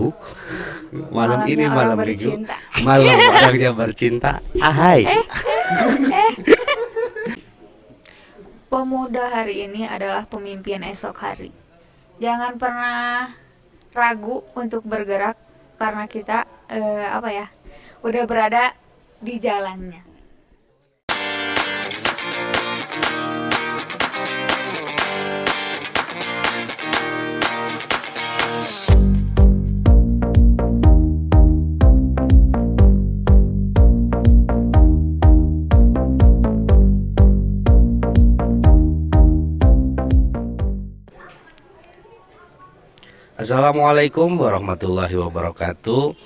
Minggu. Malam ini Malamnya orang malam Minggu. bercinta. Malam orangnya bercinta. Ahai. Pemuda hari ini adalah pemimpin esok hari. Jangan pernah ragu untuk bergerak karena kita udah berada di jalannya. Assalamualaikum warahmatullahi wabarakatuh.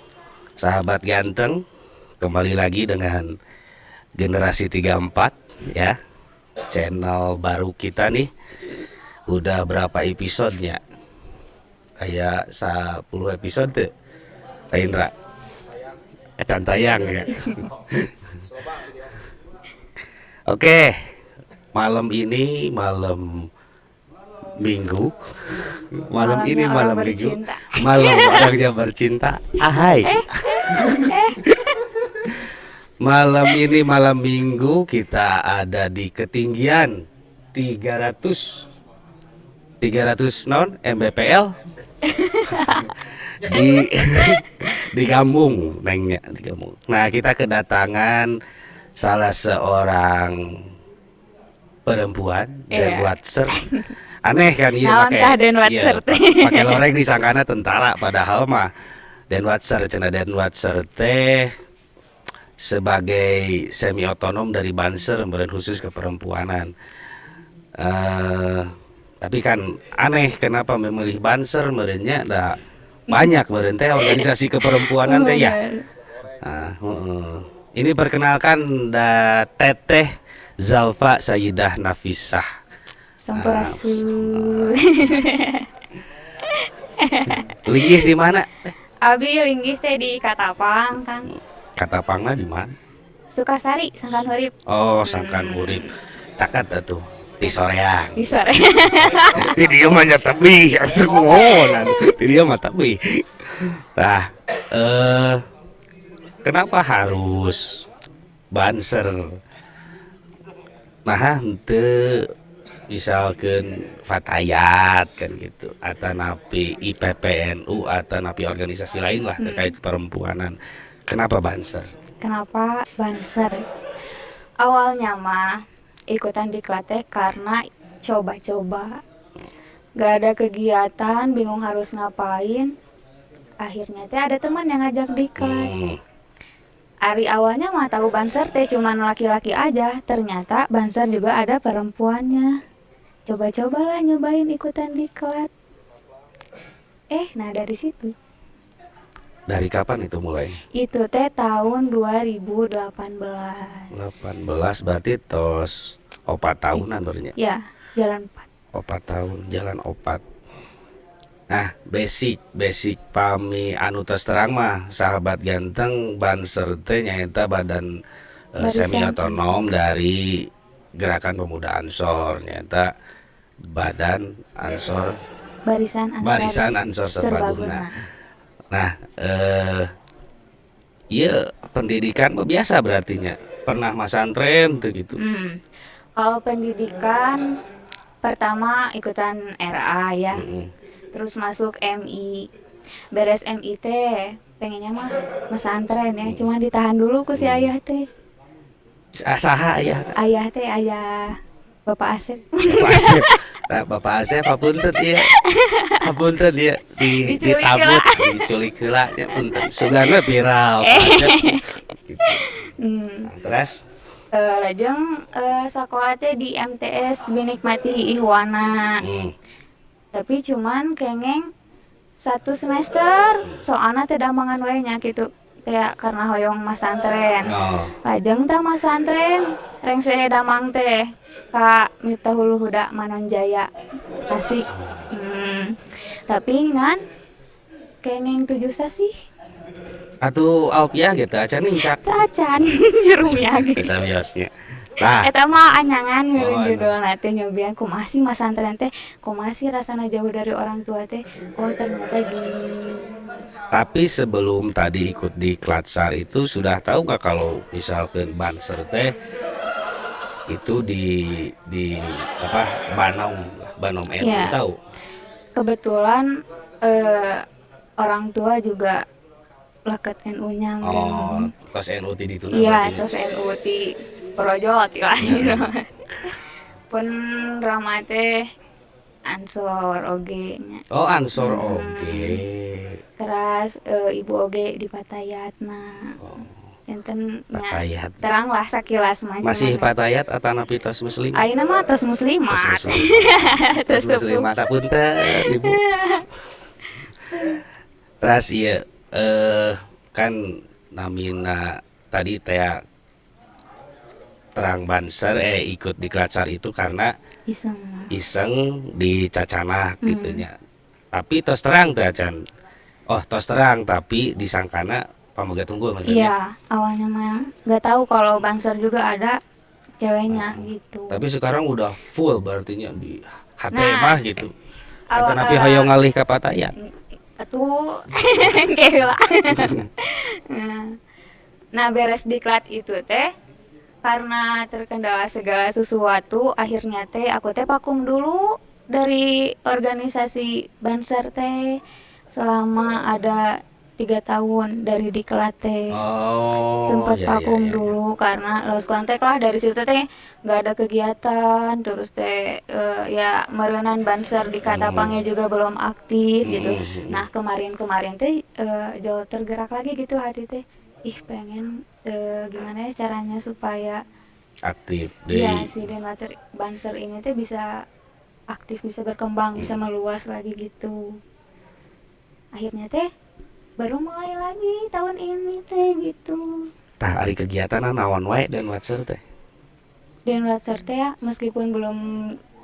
Sahabat ganteng, kembali lagi dengan generasi 34 ya. Channel baru kita nih. Udah berapa episodenya? Kayak 10 episode tuh. Pak Indra. Tayang ya. Oke. Malam ini malam Minggu. Malam ini Malamnya malam orang Minggu. bercinta. Malam orangnya bercinta. Ahai. Malam ini malam Minggu kita ada di ketinggian 300 non Mbpl di di Gambung nengnya di Gambung. Nah, kita kedatangan salah seorang perempuan dan Watser. Aneh kan iya pakai loreng disangkana tentara padahal mah dan Watser cenah dan Watser teh sebagai semi otonom dari Banser meureun khusus keperempuanan. Tapi kan aneh kenapa memilih Banser meureunnya da banyak meureun teh organisasi keperempuanan teh ya. Ini perkenalkan da Teteh Zalfa Sayyidah Nafisah. Sampurasun. Linggih di mana? Abi linggih teh di Katapang kan. Katapangna di mana? Sukasari, Sangkan Hurip. Oh, Sangkan Urip. Caket atuh. Di soreang. Di sore. Di dia mah nya tapi atuh ngonan. Di dia mah tapi. Tah, kenapa harus Banser? Nah, henteu misalkan Fatayat kan gitu atau napi IPPNU atau napi organisasi lain lah terkait perempuanan. Kenapa Banser? Kenapa Banser? Awalnya mah ikutan diklat teh karena coba-coba. Gak ada kegiatan, bingung harus ngapain. Akhirnya teh ada teman yang ngajak diklat. Ari awalnya mah tahu Banser teh cuman laki-laki aja. Ternyata Banser juga ada perempuannya. Coba-cobalah nyobain ikutan diklat. Nah dari situ. Dari kapan itu mulai? Itu teh tahun 2018. 18 berarti tos 4 tahunan berarti. Ya, jalan 4. 4 tahun jalan 4. Nah, basic pami anu tos terang mah sahabat ganteng Banser teh nyaeta badan semi otonom dari Gerakan Pemuda Ansor, nyaeta Badan Ansor Barisan Ansor Serbaguna. Nah, iya pendidikan biasa berartinya. Pernah masantren tuh gitu. Kalau pendidikan pertama ikutan RA ya. Terus masuk MI. Beres MI teh pengennya mah mesantren ya, cuma ditahan dulu ku si ayah teh. Saha ayah? Ayah Bapak Asep. Bapak Asep. Nah, Bapak Asep hapunten ieu. Hapunten ieu ditabut, diculik heula nya punten. Sugana viral. Nah, terus lajeng sekolah teh di MTS Binikmati Ihwana. Tapi cuman kengeng 1 semester soalnya teh damangan wae nya kitu. Teh karena hoyong masantren. Lajeng teh masantren reng saya damang teh ka Miftahul Huda Manonjaya Tasik. Tapi ngan kengeng 7 sasih. Atuh Alpiah gitu acan incak. Acan jurumnya gitu. Bisa biasnya. Nah, Eta mah anyangan judulna teh nyobian kumaha sih masantren teh, kumaha sih rasana jauh dari orang tua teh. Oh ternyata gini. Tapi sebelum tadi ikut di Klatsar itu sudah tahu nggak kalau misalkan Banser teh itu di apa Banom Banom NU Ya, tahu? kebetulan orang tua juga leket NU-nya. Oh, tos NU di itu Iya, berarti. terus NU ti Projol ti lahir. Pun Rama teh Ansor oge nya. Oh, Ansor oge. Terus ibu oge di Patayatna. Enten nya Patayat. terang lah sakilas mah Masih cuman Patayat atau napi tos muslim? ayeuna mah tos Tos muslimat. muslim. Tos Tos muslim tepung. mata punten Ibu. Terus iya kan namina tadi teh terang Banser ikut di Klatsar itu karena Iseng. iseng di Cacanak gitunya. Tapi tos terang teh Can. Oh, tos terang tapi disangkana pamoga tunggu maksudnya. Iya, awalnya mah nggak tahu kalau Banser juga ada ceweknya gitu. Tapi sekarang udah full berartinya di HT Nah, mah gitu. Kata awal napi hoyong ngalih ka Patayat. atuh gila. Nah, beres diklat itu teh karena terkendala segala sesuatu, akhirnya teh aku teh vakum dulu dari organisasi Banser teh selama ada 3 tahun dari diklat teh. Oh, Sempet ya ya vakum ya. dulu karena lost kontak lah dari situ teh nggak ada kegiatan, terus teh ya merenan Banser di Katapangnya juga belum aktif gitu. Nah, kemarin-kemarin teh jauh tergerak lagi gitu hati teh, ih pengen gimana ya caranya supaya Aktif ya deui. si Banser ini teh bisa aktif, bisa berkembang, bisa meluas lagi gitu. Akhirnya teh baru mulai lagi tahun ini teh gitu. Tah ari kegiatan naon wae dan Watser teh. Denwatser teh ya meskipun belum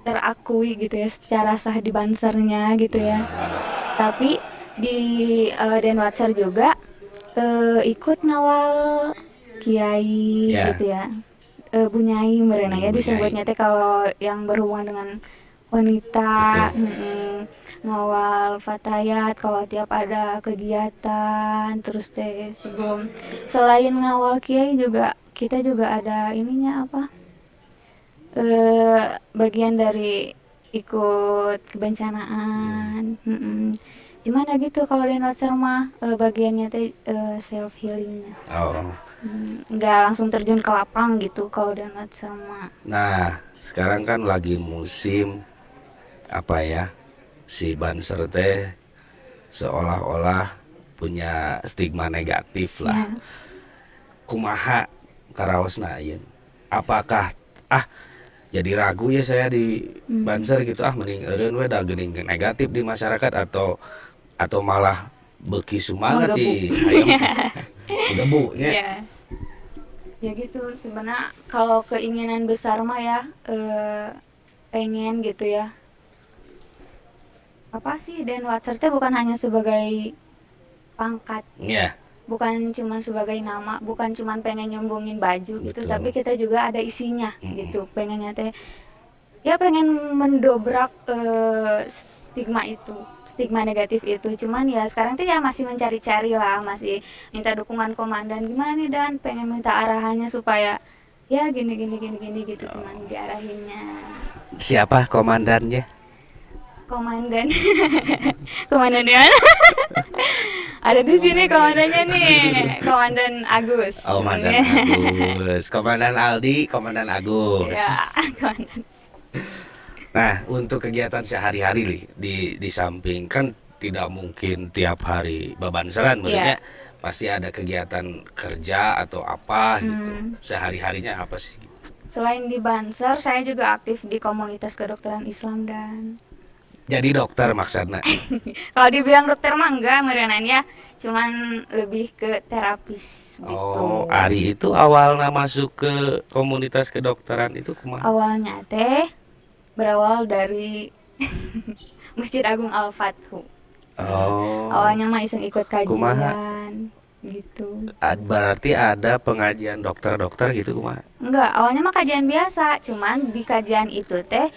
terakui gitu ya secara sah di Bansernya gitu ya, tapi di Denwatser juga ikut ngawal kiai Ya, gitu ya, bunyai merena ya Bunyai. disebutnya teh kalau yang berhubungan dengan wanita. Betul. Ngawal fatayat kalau tiap ada kegiatan, terus teh sebelum selain ngawal kiai juga kita juga ada ininya apa, bagian dari ikut kebencanaan. Cuman ya gitu kalau di Notser mah bagiannya teh self healingnya. Oh. Nggak langsung terjun ke lapang gitu kalau di Notser mah. Nah, sekarang kan lagi musim apa ya? Si Banser teh seolah-olah punya stigma negatif Ya, lah. Kumaha karaosna ieu? Apakah jadi ragu ya saya di Banser gitu mending eureun we da geuning negatif di masyarakat atau malah beuki sumangat di hayang menggebu nya. ya, ya gitu. Sebenarnya kalau keinginan besar mah ya pengen gitu ya. Apa sih Denwatser teh bukan hanya sebagai pangkat, Ya, bukan cuma sebagai nama, bukan cuma pengen nyombongin baju gitu, betul. tapi kita juga ada isinya gitu. Pengennya teh ya pengen mendobrak stigma itu, stigma negatif itu. Cuman ya sekarang tuh ya masih mencari-cari lah, masih minta dukungan komandan gimana nih dan pengen minta arahannya supaya ya gini gini gini gini gitu teman diarahinnya. siapa komandannya? Komandan komandan di mana? Ada di sini komandannya nih, Komandan Agus. Oh, Komandan Agus, Komandan Aldi, Komandan Agus. Ya, komandan. Nah, untuk kegiatan sehari-hari nih, di samping kan tidak mungkin tiap hari babanseran, maksudnya pasti ada kegiatan kerja atau apa gitu. Sehari-harinya apa sih? Selain di Banser, saya juga aktif di komunitas kedokteran Islam dan Jadi dokter maksudnya. kalau dibilang dokter mah enggak merenan ya, cuman lebih ke terapis gitu. Oh, Ari itu awalnya masuk ke komunitas kedokteran itu kumaha? Awalnya teh berawal dari Masjid Agung Al-Fathu. Oh, Awalnya mah iseng ikut kumaha? kajian gitu. Berarti ada pengajian dokter-dokter gitu kumaha? Enggak, awalnya mah kajian biasa, cuman di kajian itu teh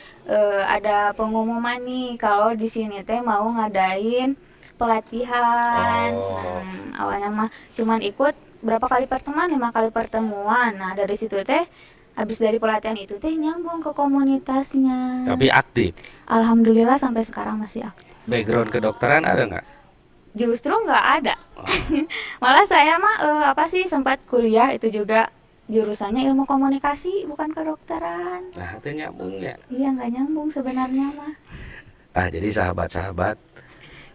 ada pengumuman nih kalau di sini teh mau ngadain pelatihan. Oh. Awalnya mah cuman ikut berapa kali pertemuan, 5 kali pertemuan. Nah dari situ teh habis dari pelatihan itu teh nyambung ke komunitasnya. Tapi aktif. Alhamdulillah sampai sekarang masih aktif. Background kedokteran ada nggak? Justru nggak ada. Malah saya mah apa sih sempat kuliah itu juga jurusannya ilmu komunikasi bukan kedokteran. Nah, itu nyambung ya. Iya nggak nyambung sebenarnya mah. Jadi sahabat-sahabat,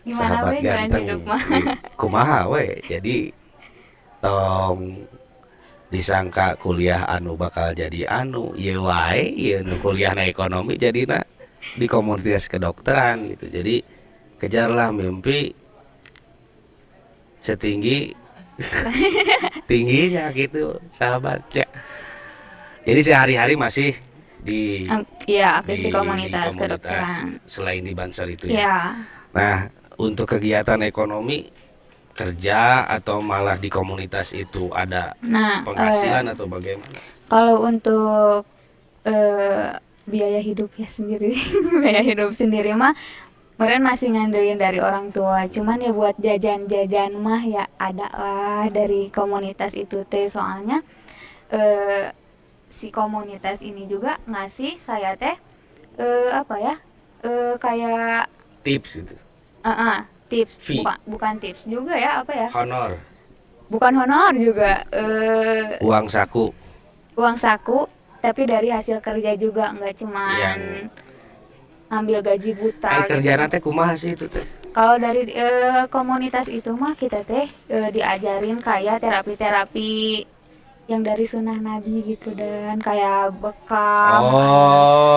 Gimana sahabat we jalan ganteng, hidup mah? kumaha we. Jadi tong disangka kuliah anu bakal jadi anu, ieu wae, ieu nu kuliahna ekonomi jadina di komunitas kedokteran gitu. Jadi kejarlah mimpi setinggi tingginya gitu, sahabat ya. Jadi sehari-hari masih di Iya aktif di komunitas kedokteran. selain di Banser itu ya. Iya. Nah, untuk kegiatan ekonomi kerja atau malah di komunitas itu ada Nah penghasilan atau bagaimana? kalau untuk biaya hidup ya sendiri, biaya hidup sendiri mah kemarin masih ngandelin dari orang tua. Cuman ya buat jajan-jajan mah ya ada lah dari komunitas itu teh. Soalnya si komunitas ini juga ngasih saya teh apa ya kayak Tips gitu, tips, Fee. bukan tips juga ya, apa ya, honor, bukan honor juga, uang saku. uang saku tapi dari hasil kerja juga, nggak cuman Yang- ambil gaji buta gitu. Kerjaan teh kumaha sih itu teh? Kalau dari komunitas itu mah kita teh diajarin kayak terapi-terapi yang dari sunnah Nabi gitu, dan kayak bekam,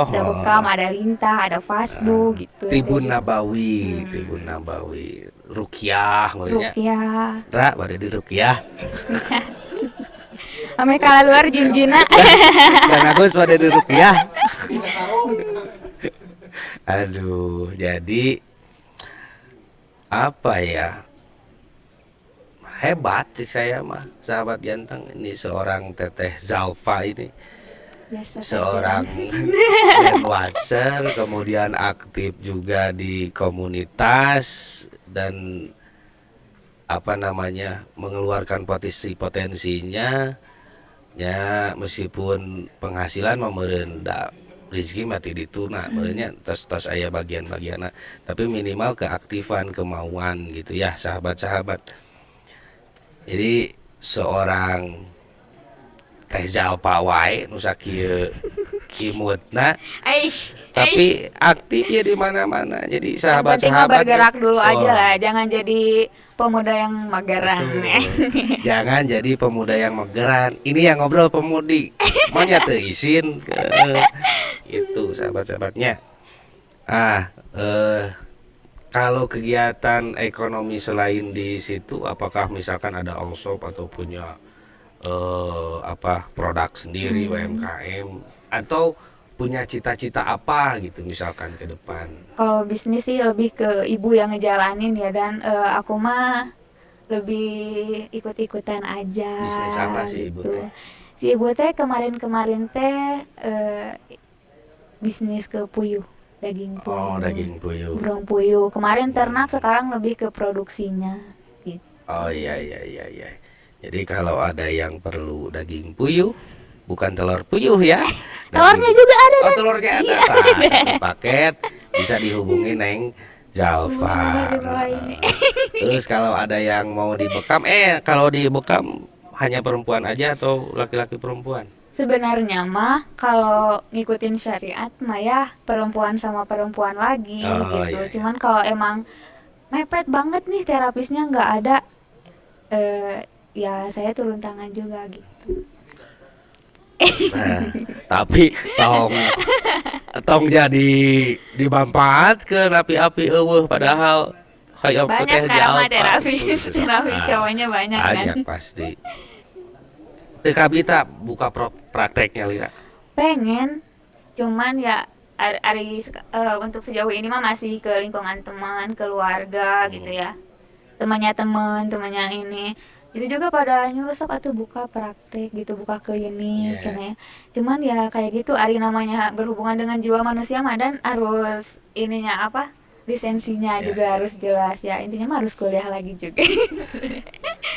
ada bekam, ada lintah, ada fasdu gitu. Tibun Nabawi, Tibun Nabawi, rukyah mulanya. Rukyah. Ra bade di rukyah. Ame kala luar jinjina. Kang Agus bade di rukyah. Aduh, jadi apa ya? Hebat sih saya mah, sahabat ganteng ini seorang Teteh Zalfa ini. Biasa Seorang Watcher, kemudian aktif juga di komunitas dan apa namanya mengeluarkan potensinya ya, meskipun penghasilan memerenda rezeki mati dituna merenya tos aya bagian-bagianna, tapi minimal keaktifan kemauan gitu ya sahabat-sahabat. Jadi seorang Teh Zalpa wae nu sakieu imutna tapi aktif ya di mana-mana. Jadi Yang penting mah sahabat-sahabat bergerak dulu aja Oh, lah, jangan jadi pemuda yang mageran. betul. Jangan jadi pemuda yang mageran. Ini yang ngobrol pemudi. Maunya teu izin ke itu sahabat-sahabatnya. Kalau kegiatan ekonomi selain di situ, apakah misalkan ada all-shop atau punya produk sendiri UMKM atau punya cita-cita apa gitu misalkan ke depan? Kalau bisnis sih lebih ke ibu yang ngejalanin ya, dan aku mah lebih ikut-ikutan aja. Bisnis apa sih ibu gitu. teh? Si ibu teh kemarin teh bisnis ke puyuh, daging puyuh. Oh, daging puyuh. Burung puyuh. Kemarin ternak, sekarang lebih ke produksinya. Gitu. Oh iya. Jadi kalau ada yang perlu daging puyuh, bukan telur puyuh ya. Telurnya juga ada. Oh, telurnya ada. Nah, satu paket bisa dihubungi Neng Zalfa. Terus kalau ada yang mau dibekam, kalau dibekam hanya perempuan aja atau laki-laki perempuan? Sebenarnya mah kalau ngikutin syariat mah ya perempuan sama perempuan lagi Oh, gitu. iya. Cuman kalau emang mepet banget nih terapisnya nggak ada, ya saya turun tangan juga gitu. Nah, tapi tong jadi dimanfaatkeun api-api eueuh padahal hayang Banyak sekarang mah terapis cowoknya banyak kan. Banyak pasti. Teu kabita buka prakteknya Lira. Pengen, cuman ya untuk sejauh ini mah masih ke lingkungan teman, keluarga gitu ya. Temannya ini. Itu juga pada nyuruh sok atuh buka praktek gitu, buka klinik cenah ya. Cuman ya kayak gitu, ari namanya berhubungan dengan jiwa manusia mah dan harus ininya apa? lisensinya Ya, juga ya. harus jelas ya, intinya mah harus kuliah lagi juga.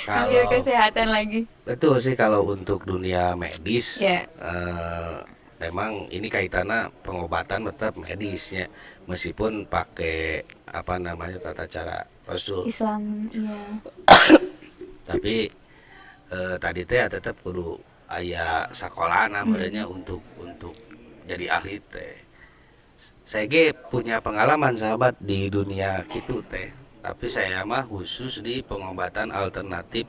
Ambil Kalau kesehatan lagi. betul sih kalau untuk dunia medis, Ya, memang ini kaitannya pengobatan tetap medisnya, meskipun pakai apa namanya tata cara Rasul. Islam iya. Tapi tadi teh tetap kudu aya sekolah namanya untuk jadi ahli teh. Saya ge punya pengalaman sahabat di dunia gitu teh. Tapi saya mah khusus di pengobatan alternatif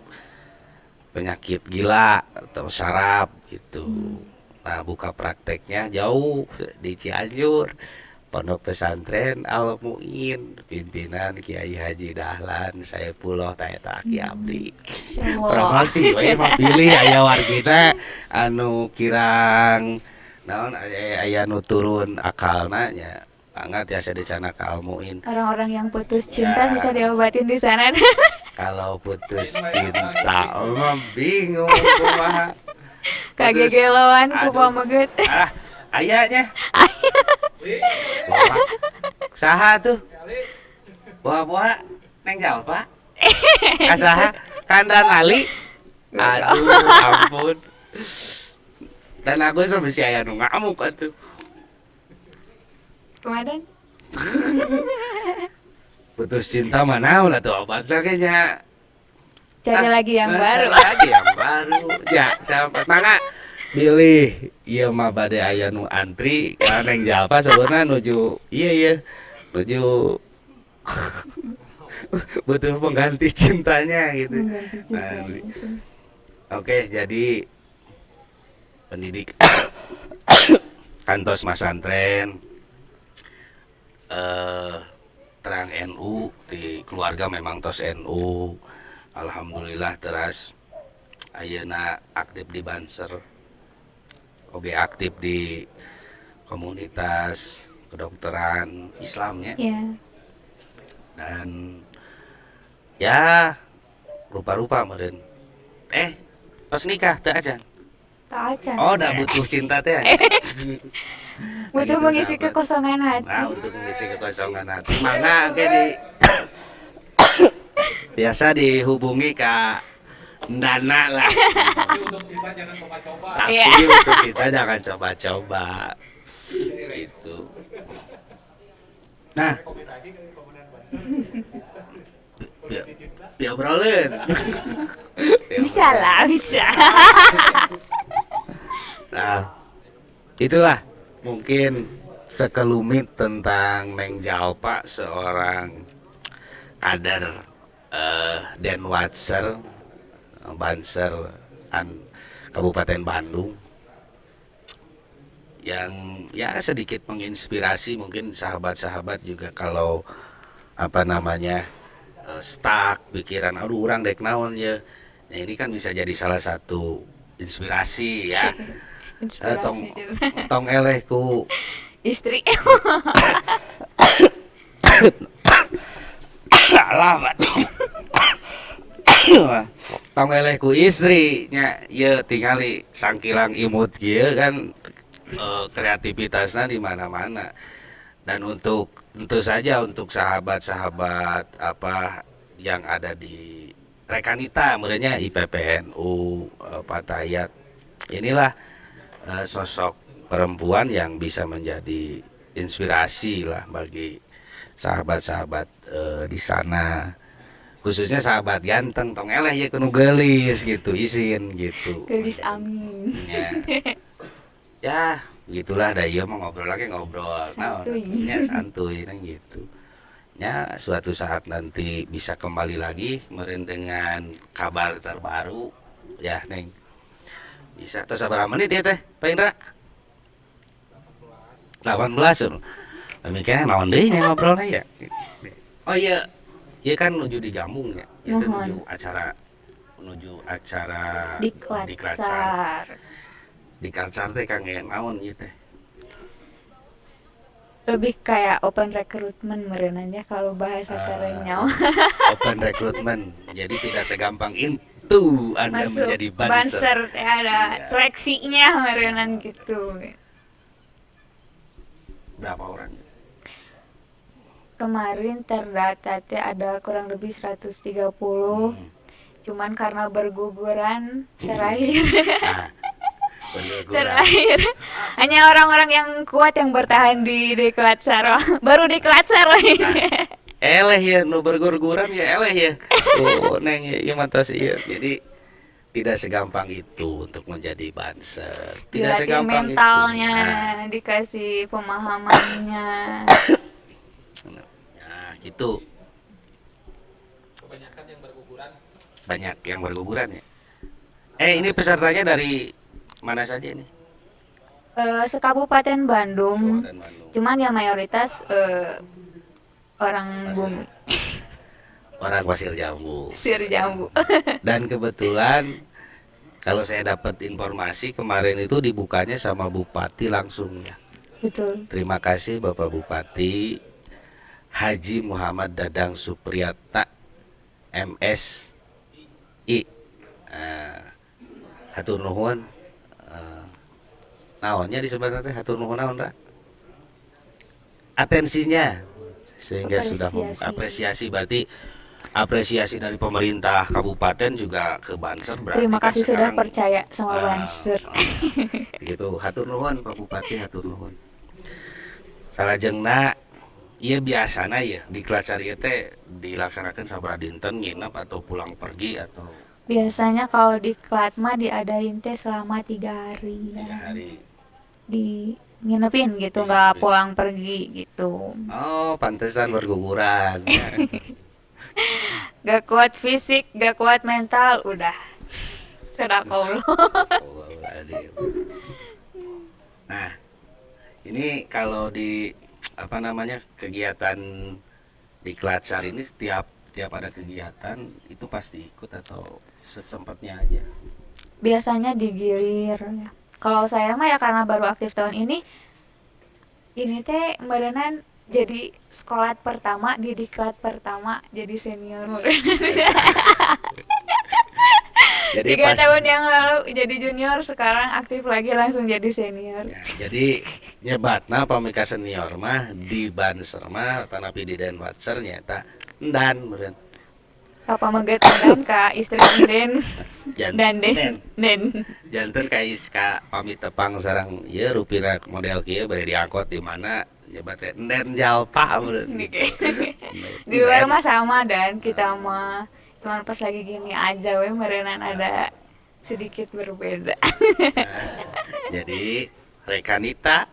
penyakit gila atau saraf gitu. Nah, buka prakteknya jauh di Cianjur. Pondok pesantren Al Muin, pimpinan Kiai Haji Dahlan, saya pulau Taeta Aki Abdi. Insyaallah. Promosi, we mah pilih aya wargina anu kirang naon aya nu turun akalna nya. Banget ya saya dicana ka Al Muin. Orang-orang yang putus cinta Ya. bisa diobatin di sana. Kalau putus cinta, mah bingung kumaha. Putus, Kagegeloan ku aduh. pameget. Ah, ayahnya. Bawa. Saha tuh? Bawa-bawa neng jauh, Pak. Kasaha? Kandan Ali. Aduh, ampun. Dan aku sampai si aya nu ngamuk atuh. Kemarin Putus cinta mana ulah tuh obatnya kayaknya. cari lagi yang baru. Cari lagi yang baru. Ya, sampai mangga pilih ieu mah bade aya nu antri karena neng Jalpa sebenarnya nuju iya nuju butuh pengganti cintanya gitu. Nah, oke, jadi pendidik kantos masantren terang NU di keluarga memang tos NU. Alhamdulillah teras ayeuna aktif di Banser, oke aktif di komunitas kedokteran Islamnya, Ya, dan ya rupa-rupa meureun pas nikah teu aja. tak acan. Oh, udah butuh cinta teh. Butuh Gitu, mengisi sahabat. kekosongan hati. Nah, untuk mengisi kekosongan hati. Mana oke biasa dihubungi Kak Ndana lah. Tapi Iya. untuk kita jangan coba-coba. Gitu. Nah, diobrolin. Bisa lah, bisa. Nah, itulah mungkin sekelumit tentang Neng Jalpa, seorang kader Denwatser Banser Kabupaten Bandung, yang ya sedikit menginspirasi mungkin sahabat-sahabat juga kalau apa namanya stuck pikiran aduh orang dek naon ya. Nah, ini kan bisa jadi salah satu inspirasi ya. Tong Inspirasi juga. tong eleh ku Istri. salah batuk. Tong eleh ku istrinya ya tingali sangkilang imut kieu kan kreativitasnya di mana-mana. Dan untuk tentu saja untuk sahabat-sahabat apa yang ada di Rekanita merenya IPPNU Patayat, inilah sosok perempuan yang bisa menjadi inspirasi lah bagi sahabat-sahabat di sana, khususnya sahabat ganteng tong eleh ya kudu geulis gitu izin gitu. Gelis amin. Ya, ya gitulah dah ieu mah ngobrol lagi ngobrol Santuy. ya santuy kan gitu. Ya suatu saat nanti bisa kembali lagi meureun dengan kabar terbaru ya Neng. Bisa terus berapa menit ya teh Pak Indra? 18. Mikirnya naon deui nih ngobrolnya ya. Oh iya, iya kan menuju di Gambung ya. Itu Nuhun. menuju acara Diklat Diklatsar. sar. Diklatsar teh kang naon ieu teh? Lebih kayak open recruitment merenang ya kalau bahasa kerennya. Open recruitment. Jadi tidak segampang itu Anda Masuk menjadi banser. banser ya ada Iya. seleksinya merenang gitu. Berapa orang? kemarin terdata teh ada kurang lebih 130. Cuman karena berguguran terakhir Nah, berguguran. terakhir hanya orang-orang yang kuat yang bertahan di diklat saro. Baru diklat saro Nah, ini. eleh ya nu berguguran ya eleh ya. Oh, neng ya mantas iya. Jadi tidak segampang itu untuk menjadi banser. Tidak Dilatih segampang itu. mentalnya, Nah, dikasih pemahamannya. nah, gitu. Banyak yang berguguran ya. Ini pesertanya dari mana saja ini? Sekabupaten Bandung. Kabupaten Bandung. Cuman ya mayoritas orang bumi, Orang Pasir Jambu. Sir Jambu. Dan kebetulan kalau saya dapat informasi kemarin itu dibukanya sama Bupati langsung ya. Betul. Terima kasih Bapak Bupati Haji Muhammad Dadang Supriyata MSI. Hatur nuhun. Naonnya disebutnya teh hatur nuhun naon Ra? Atensinya sehingga sudah apresiasi berarti apresiasi dari pemerintah kabupaten juga ke Banser berarti Terima kan kasih sudah sekarang, percaya sama Banser. gitu. Hatur nuhun Pak Bupati, hatur nuhun. Salajengna ieu biasana ya di Kelacari teh dilaksanakan sabaraha dinten nginep atau pulang pergi atau Biasanya kalau di Klatma diadain teh selama 3 hari. 3 hari. Di nginepin gitu, nggak pulang pergi gitu. Oh, pantesan berguguran. Gak kuat fisik, gak kuat mental, udah. Sedaqallah. Nah, ini kalau di apa namanya kegiatan di Klatsar ini setiap ada kegiatan itu pasti ikut atau sesempatnya aja. Biasanya digilir ya. Kalau saya mah ya karena baru aktif tahun ini teh merenan jadi sekolah pertama, di diklat pertama, jadi senior Jadi 3 tahun yang lalu jadi junior, sekarang aktif lagi langsung jadi senior. ya, jadi nyebatna pamika senior mah di Banser mah tanapi di Denwatser nyata endan meureun. Papa megetan ka istri Den dan Den. Janten ka pamit tepang sareng ieu rupina model kieu bari diangkot di mana nyebat teh enden jalpa meureun gitu. Di luar mah sama dan kita mah cuman pas lagi gini aja we merenan ada sedikit berbeda. Jadi rekanita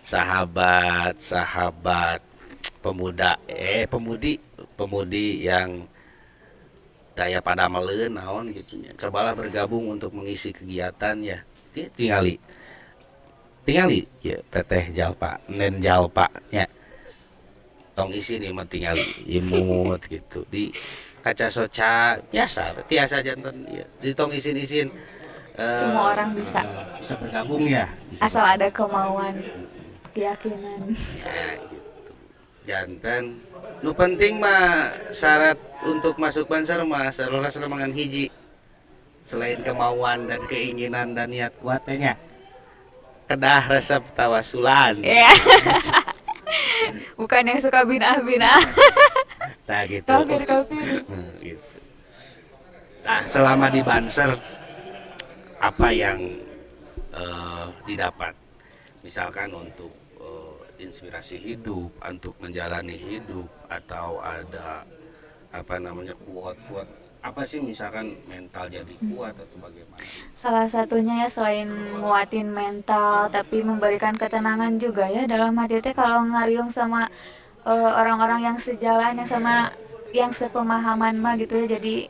sahabat pemudi yang daya pada meleun naon gitu nya. Cobalah bergabung untuk mengisi kegiatan ya. Tingali ya teteh jalpa, nen jalpa nya. Tong isi nih mah tingali imut gitu. Di kaca soca biasa janten ya. Di tong isin Semua orang bisa bisa bergabung ya. asal ada kemauan, keyakinan. Ya gitu. Janten nu penting mah syarat untuk masuk Banser mah saluras remangan hiji. Selain kemauan dan keinginan dan niat kuatnya kedah resep tawasulan. Ya. Bukan yang suka binah-binah. Nah gitu. Kafir. Gitu. Nah, selama di Banser apa yang didapat? Misalkan untuk inspirasi hidup, untuk menjalani hidup, atau ada apa namanya kuat apa sih misalkan mental jadi kuat atau bagaimana? Salah satunya ya selain nguatin mental tapi memberikan ketenangan juga ya dalam hati teh kalau ngariung sama orang-orang yang sejalan yang sama yang sepemahaman mah gitu ya, jadi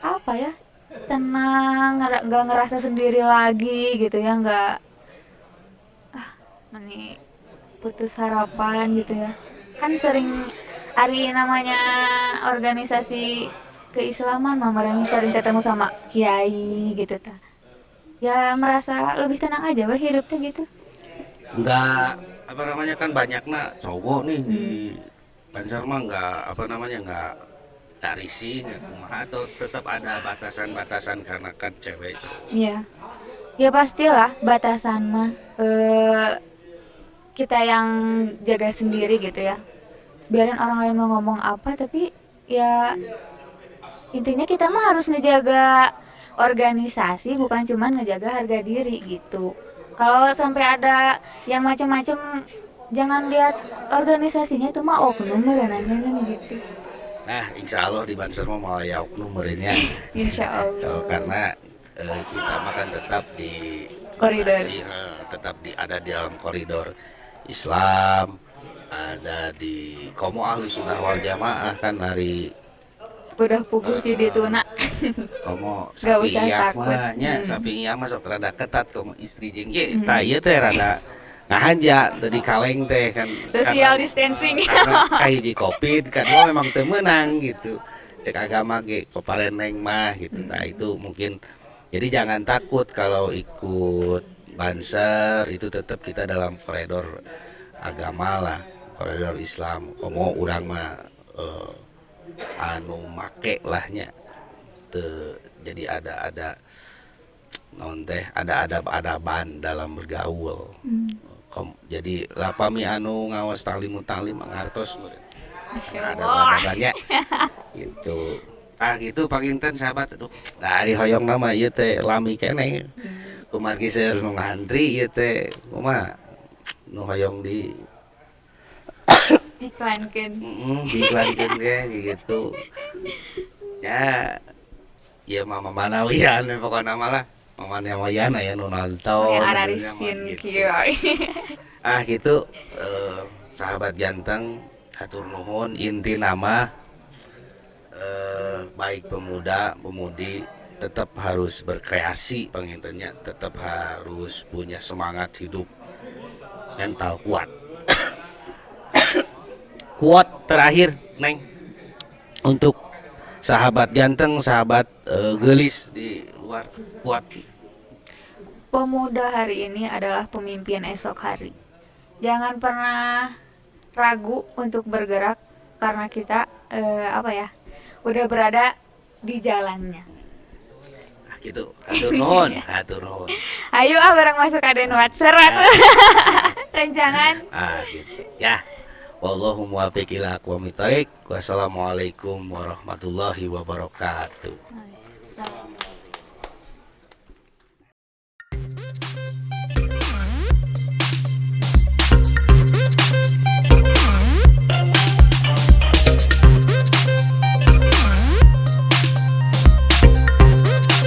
apa ya, tenang, nggak ngerasa sendiri lagi gitu ya, nggak meni putus harapan gitu ya. Kan sering hari namanya organisasi keislaman mah sering ketemu sama kiai gitu ta. Ya merasa lebih tenang aja weh hidupnya gitu. Enggak apa namanya kan banyaknya cowok nih di Banjar mah enggak risih enggak kumaha atau tetap ada batasan-batasan karena kan cewek cowok. Iya. Ya pastilah batasan mah kita yang jaga sendiri gitu ya. Biarin orang lain mau ngomong apa, tapi ya intinya kita mah harus ngejaga organisasi, bukan cuma ngejaga harga diri gitu. Kalau sampai ada yang macam-macam, jangan lihat organisasinya, itu mah oknum berenangnya gitu. Nah, insya Allah di Banser mah malah ya oknum meureunnya. Insya Allah. Karena kita mah kan tetap di Koridor. tetap ada di dalam koridor Islam, ada di Komo Ahlus Sunnah wal Jamaah kan hari Udah puguh ti ditu nak. Komo Gak usah Safi'iyah takut. mah nya Safi'iyah mah sok rada ketat komo istri jeung ge tah ieu teh rada ngahaja teu di kaleng teh kan Social distancing. karena kahiji Covid kan memang teu meunang gitu. Cek agama ge kopareneng mah gitu. Nah itu mungkin jadi jangan takut kalau ikut Banser, itu tetap kita dalam koridor agama lah, koridor Islam. Komo urang mah anu make lahnya jadi ada non teh ada adaban dalam bergaul. Jadi lapami anu ngawas taklim ngartos Masya ada Allah. adabannya gitu. Gitu pakinten sahabat, aduh dari hoyong nama ieu teh lami keneh kumargi seueur nu ngantri ieu teh kumaha nu hoyong di Iklankeun. diiklankeun ge gitu ya. Ya mama manawian pokokna mah lah mama nawian aya nu nonton Yang ararisin kieu. gitu. Sahabat ganteng hatur nuhun, inti nama baik pemuda pemudi tetap harus berkreasi pengintennya, tetap harus punya semangat hidup, mental kuat. Kuat terakhir Neng untuk sahabat ganteng, sahabat gelis di luar, kuat. Pemuda hari ini adalah pemimpin esok hari. Jangan pernah ragu untuk bergerak karena kita udah berada di jalannya. Gitu. Hatur nuhun, hatur nuhun. Ayo bareng masuk Aden Watserat. Rencangan. Gitu. Ya. Wallahu muwaffiq ila aqwamit thoriq. Wassalamualaikum warahmatullahi wabarakatuh. Salam.